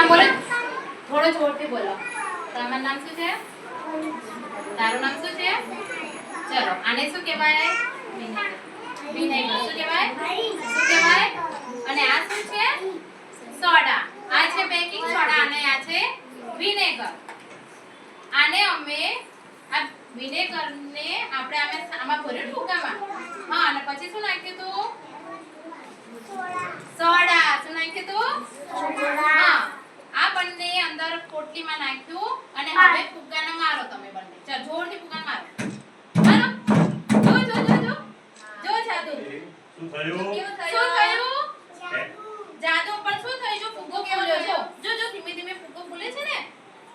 નામ બોલો થોડો જોરથી બોલો તમારું નામ શું છે તારું નામ શું છે ચલો આને શું કહેવાય વિનેગર શું કહેવાય અને આ શું છે સોડા આ છે બેકિંગ સોડા અને આ છે વિનેગર આને અમે આ વિનેગર ને આપણે આમાં ભર્યું ફુગ્ગામાં હા અને પછી શું નાખ્યું તું સોડા શું નાખ્યું તું હા આ બંને અંદર પોટલીમાં નાખ્યું અને હવે ફુગ્ગાને મારો તમે બંને ચાલ જોરથી ફુગ્ગાને મારો મારો જો જાદુ શું થયું જાદુ પણ શું થયું જો ફુગ્ગો ફૂલ્યો જો ધીમે ધીમે ફુગ્ગો ફૂલે છે ને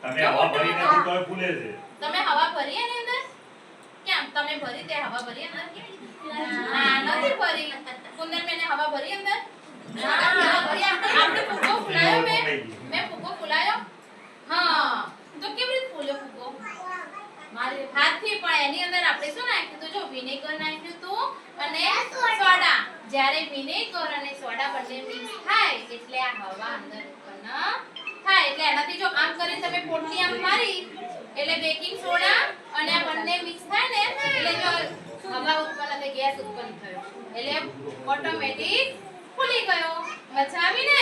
તમે હવા ભરીને ફુગ્ગો ફૂલે છે તમે હવા ભરી એની અંદર કેમ તમે ભરી તે હવા ભરી અંદર ના નથી ભરી કુંદન મેને હવા ભરી અંદર આપણે ફુગ્ગો ફૂલાયો મેં ફુગ્ગો ફૂલાયો હા તો કેવી રીતે ફૂલ્યો ફુગ્ગો મારી હાથથી પણ એની અંદર આપણે શું નાખ્યું તો જો વિનેગર નાખ્યું તો અને સોડા જ્યારે વિનેગર અને સોડા બંને મિક્સ થાય એટલે આ હવા અંદર ઉત્પન્ન થાય એટલે એનાથી જો આમ કરીને તમે પોટલી આમ મારી એટલે બેકિંગ સોડા અને આ બંને મિક્સ થાય ને એટલે જો હવા ઉત્પન્ન થઈ ગેસ ઉત્પન્ન થયો એટલે ઓટોમેટિક ફૂલી ગયો મજા આવી ને